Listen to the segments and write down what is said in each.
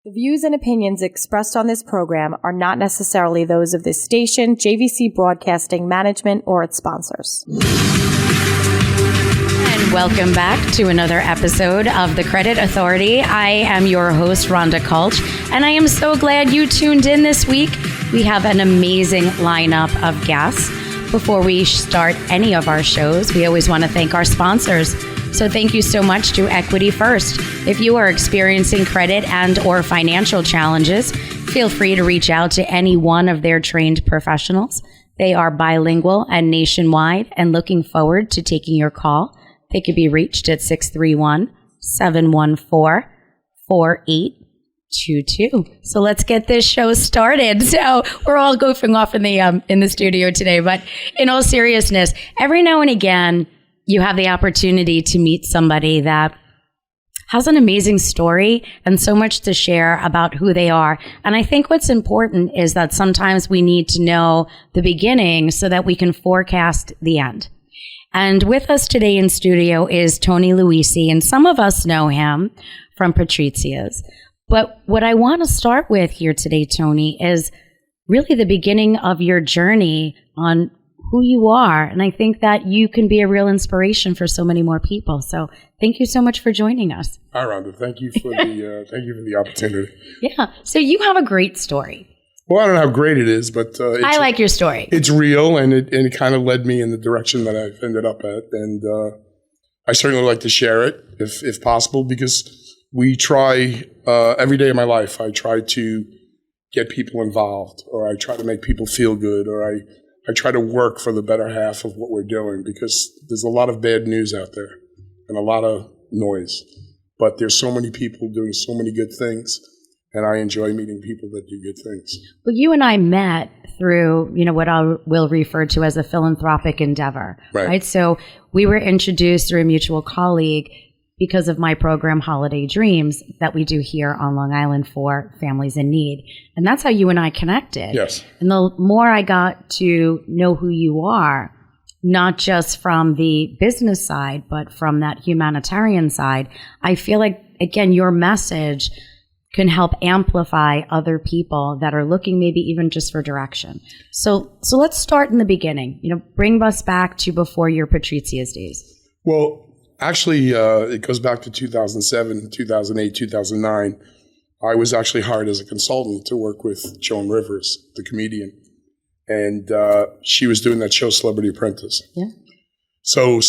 The views and opinions expressed on this program are not necessarily those of this station, JVC Broadcasting Management, or its sponsors. And welcome back to another episode of The Credit Authority. I am your host, Rhonda Kulch, and I am so glad you tuned in this week. We have an amazing lineup of guests. Before we start any of our shows, we always want to thank our sponsors. So thank you so much to Equity First. If you are experiencing credit and or financial challenges, feel free to reach out to any one of their trained professionals. They are bilingual and nationwide and looking forward to taking your call. They can be reached at 631-714-4822. So let's get this show started. So we're all goofing off in the studio today, but in all seriousness, every now and again, you have the opportunity to meet somebody that has an amazing story and so much to share about who they are. And I think what's important is that sometimes we need to know the beginning so that we can forecast the end. And with us today in studio is Tony Luisi, and some of us know him from Patrizia's. But what I want to start with here today, Tony, is really the beginning of your journey on who you are. And I think that you can be a real inspiration for so many more people. So thank you so much for joining us. Hi, Rhonda. Thank you for the opportunity. Yeah. So you have a great story. Well, I don't know how great it is, but I like your story. It's real, and it kind of led me in the direction that I've ended up at. And I certainly like to share it if possible, because we try every day of my life. I try to get people involved, or I try to make people feel good, or I try to work for the better half of what we're doing, because there's a lot of bad news out there and a lot of noise. But there's so many people doing so many good things, and I enjoy meeting people that do good things. Well, you and I met through, what I will refer to as a philanthropic endeavor, right? So we were introduced through a mutual colleague because of my program, Holiday Dreams, that we do here on Long Island for families in need. And that's how you and I connected. Yes. And the more I got to know who you are, not just from the business side, but from that humanitarian side, I feel like, again, your message can help amplify other people that are looking maybe even just for direction. So let's start in the beginning. Bring us back to before your Patrizia's days. Well, actually, it goes back to 2007, 2008, 2009. I was actually hired as a consultant to work with Joan Rivers, the comedian. And she was doing that show, Celebrity Apprentice. Yeah. So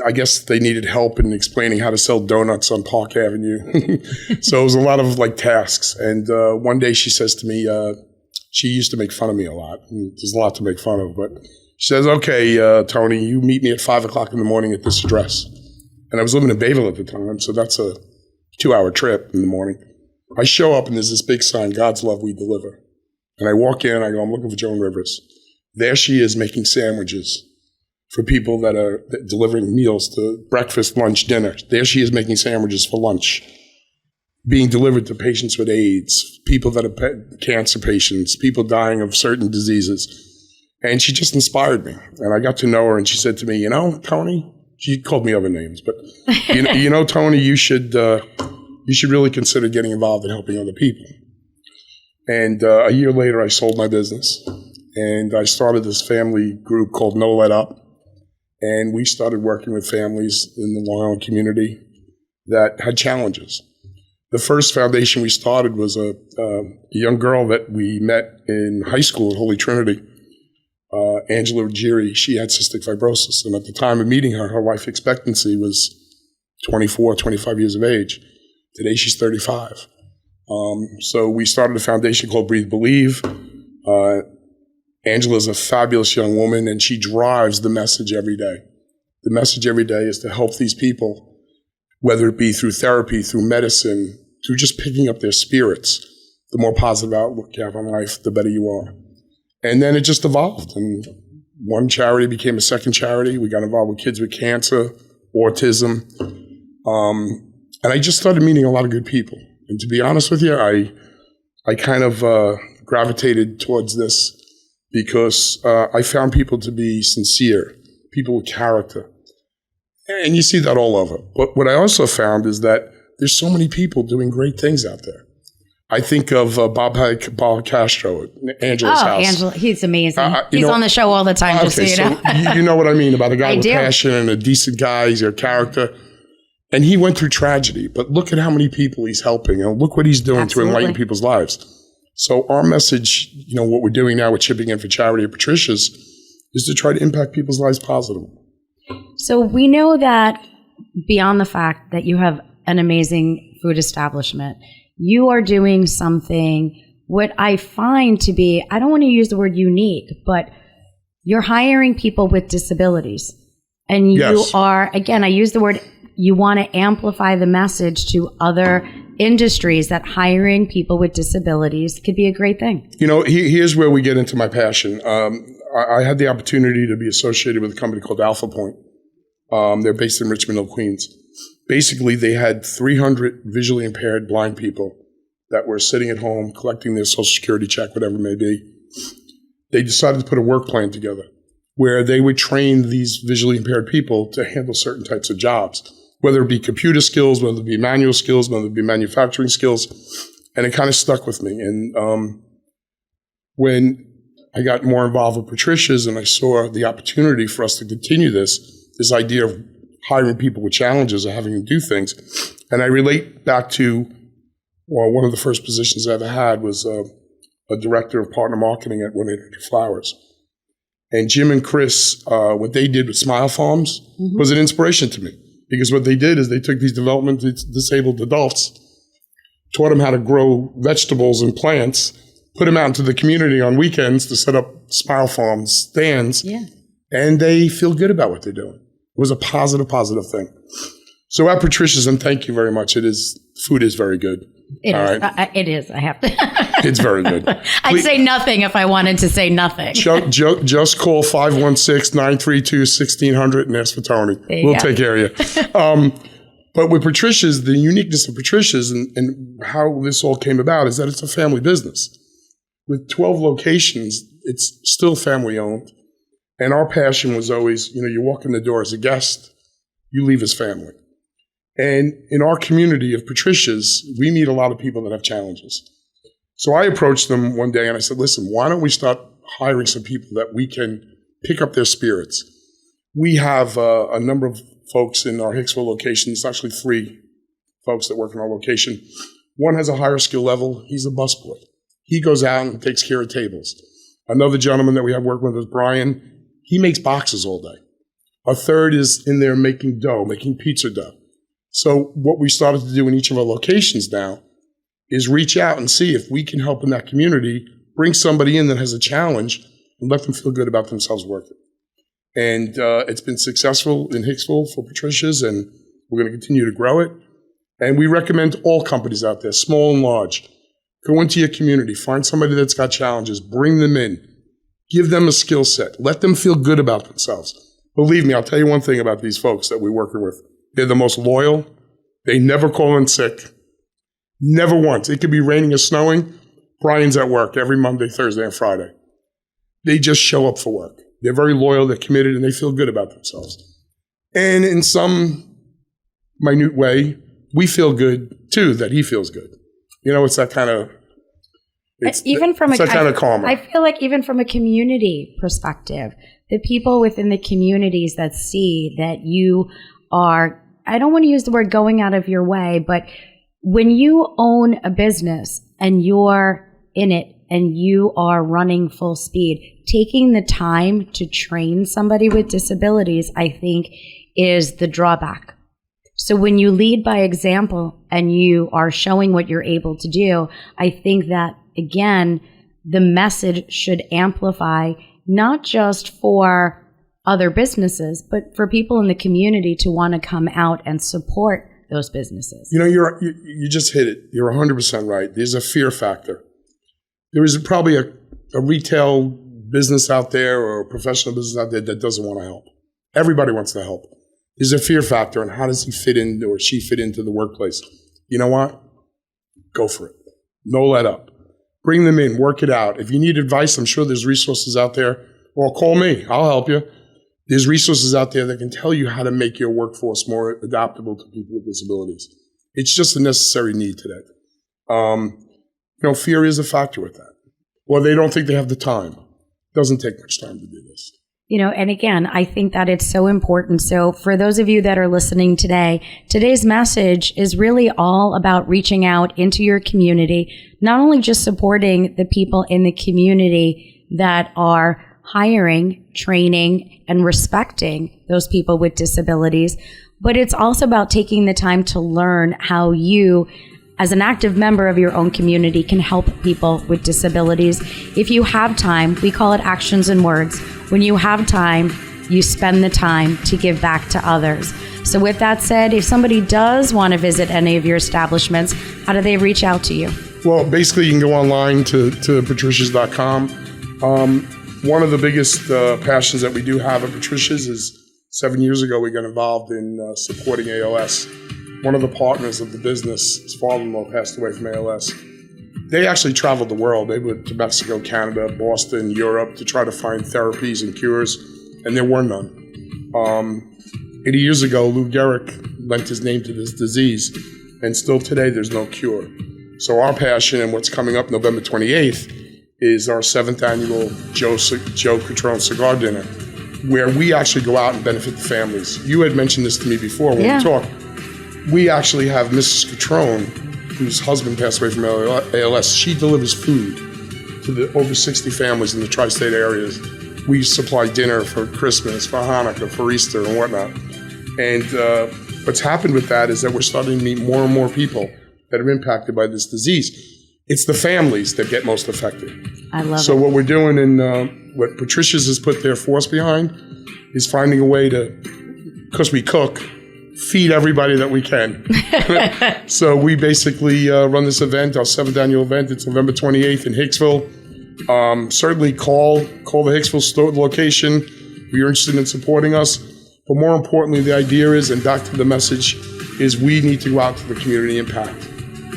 I guess they needed help in explaining how to sell donuts on Park Avenue. So it was a lot of tasks. And one day she says to me, she used to make fun of me a lot. And there's a lot to make fun of, but she says, okay, Tony, you meet me at 5 o'clock in the morning at this address. And I was living in Bayville at the time, so that's a 2-hour trip in the morning. I show up, and there's this big sign, God's Love We Deliver. And I walk in, I go, I'm looking for Joan Rivers. There she is making sandwiches for people that are delivering meals to breakfast, lunch, dinner. There she is making sandwiches for lunch, being delivered to patients with AIDS, people that are cancer patients, people dying of certain diseases. And she just inspired me. And I got to know her, and she said to me, Tony, she called me other names, but Tony, you should really consider getting involved in helping other people. And a year later, I sold my business, and I started this family group called No Let Up, and we started working with families in the Long Island community that had challenges. The first foundation we started was a young girl that we met in high school at Holy Trinity. Angela Ruggieri, she had cystic fibrosis. And at the time of meeting her, her life expectancy was 24, 25 years of age. Today, she's 35. So we started a foundation called Breathe Believe. Angela's a fabulous young woman, and she drives the message every day. The message every day is to help these people, whether it be through therapy, through medicine, through just picking up their spirits. The more positive outlook you have on life, the better you are. And then it just evolved, and one charity became a second charity. We got involved with kids with cancer, autism, and I just started meeting a lot of good people. And to be honest with you, I kind of gravitated towards this because I found people to be sincere, people with character. And you see that all over. But what I also found is that there's so many people doing great things out there. I think of Bob Castro, Angela's house. Angela, he's amazing. He's on the show all the time, just so you know. You know what I mean about a guy with do. passion and a decent guy. He's a character. And he went through tragedy, but look at how many people he's helping, and look what he's doing to enlighten people's lives. So our message, what we're doing now with Chipping In for Charity at Patricia's is to try to impact people's lives positively. So we know that beyond the fact that you have an amazing food establishment, you are doing something, what I find to be, I don't want to use the word unique, but you're hiring people with disabilities. And you are, again, I use the word, you want to amplify the message to other industries that hiring people with disabilities could be a great thing. Here's where we get into my passion. I had the opportunity to be associated with a company called Alpha Point. They're based in Richmond Hill, Queens. Basically, they had 300 visually impaired blind people that were sitting at home collecting their Social Security check, whatever it may be. They decided to put a work plan together where they would train these visually impaired people to handle certain types of jobs, whether it be computer skills, whether it be manual skills, whether it be manufacturing skills. And it kind of stuck with me. And when I got more involved with Patricia's and I saw the opportunity for us to continue this idea of hiring people with challenges and having them do things. And I relate back to, one of the first positions I ever had was a director of partner marketing at 1-800-Flowers. And Jim and Chris, what they did with Smile Farms was an inspiration to me. Because what they did is they took these developmentally disabled adults, taught them how to grow vegetables and plants, put them out into the community on weekends to set up Smile Farms stands, and they feel good about what they're doing. It was a positive thing. So at Patricia's, and thank you very much, food is very good. It is. Right. It is. I have to. It's very good. I'd say nothing if I wanted to say nothing. Just call 516-932-1600 and ask for Tony. We'll take care of you. But with Patricia's, the uniqueness of Patricia's and how this all came about is that it's a family business. With 12 locations, it's still family owned. And our passion was always, you walk in the door as a guest, you leave as family. And in our community of Patricia's, we meet a lot of people that have challenges. So I approached them one day and I said, listen, why don't we start hiring some people that we can pick up their spirits? We have a number of folks in our Hicksville location. It's actually 3 folks that work in our location. One has a higher skill level. He's a busboy. He goes out and takes care of tables. Another gentleman that we have working with is Brian. He makes boxes all day. A third is in there making dough, making pizza dough. So what we started to do in each of our locations now is reach out and see if we can help in that community, bring somebody in that has a challenge and let them feel good about themselves working. And it's been successful in Hicksville for Patricia's, and we're going to continue to grow it. And we recommend all companies out there, small and large, go into your community, find somebody that's got challenges, bring them in, give them a skill set, let them feel good about themselves. Believe me, I'll tell you one thing about these folks that we're working with. They're the most loyal. They never call in sick. Never once. It could be raining or snowing. Brian's at work every Monday, Thursday, and Friday. They just show up for work. They're very loyal, they're committed, and they feel good about themselves. And in some minute way, we feel good, too, that he feels good. It's that kind of... It's that kind of karma. I feel like even from a community perspective, the people within the communities that see that you are... I don't want to use the word going out of your way, but when you own a business and you're in it and you are running full speed, taking the time to train somebody with disabilities, I think, is the drawback. So when you lead by example and you are showing what you're able to do, I think that, again, the message should amplify not just for other businesses, but for people in the community to want to come out and support those businesses. You just hit it. You're 100% right. There's a fear factor. There is probably a retail business out there or a professional business out there that doesn't want to help. Everybody wants to help. There's a fear factor on how does he fit in or she fit into the workplace. You know what? Go for it. No let up. Bring them in. Work it out. If you need advice, I'm sure there's resources out there. Or call me. I'll help you. There's resources out there that can tell you how to make your workforce more adaptable to people with disabilities. It's just a necessary need today. fear is a factor with that. Or they don't think they have the time. It doesn't take much time to do this. And again, I think that it's so important. So for those of you that are listening today, today's message is really all about reaching out into your community, not only just supporting the people in the community that are hiring, training, and respecting those people with disabilities, but it's also about taking the time to learn how you, as an active member of your own community, can help people with disabilities. If you have time, we call it actions and words. When you have time, you spend the time to give back to others. So with that said, if somebody does want to visit any of your establishments, how do they reach out to you? Well, basically, you can go online to patricias.com. One of the biggest passions that we do have at Patricia's is 7 years ago, we got involved in supporting ALS. One of the partners of the business, his father-in-law passed away from ALS. They actually traveled the world. They went to Mexico, Canada, Boston, Europe to try to find therapies and cures, and there were none. 80 years ago, Lou Gehrig lent his name to this disease, and still today there's no cure. So our passion and what's coming up November 28th is our 7th annual Joe Catrone Cigar Dinner, where we actually go out and benefit the families. You had mentioned this to me before when we talked. We actually have Mrs. Catrone, whose husband passed away from ALS. She delivers food to the over 60 families in the tri-state areas. We supply dinner for Christmas, for Hanukkah, for Easter, and whatnot. And what's happened with that is that we're starting to meet more and more people that are impacted by this disease. It's the families that get most affected. I love it. So what we're doing and what Patricia's has put their force behind is finding a way to, because we cook, feed everybody that we can. So we basically run this event, our 7th annual event. It's November 28th in Hicksville. Certainly call the Hicksville store location if you're interested in supporting us. But more importantly, the idea is, and back to the message, is we need to go out to the community impact.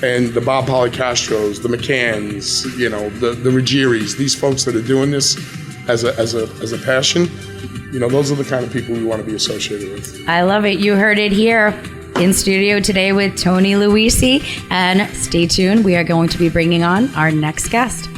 And the Bob Policastros, the McCanns, the Ruggieri's, these folks that are doing this as a passion, those are the kind of people we want to be associated with. I love it. You heard it here in studio today with Tony Luisi. And stay tuned. We are going to be bringing on our next guest.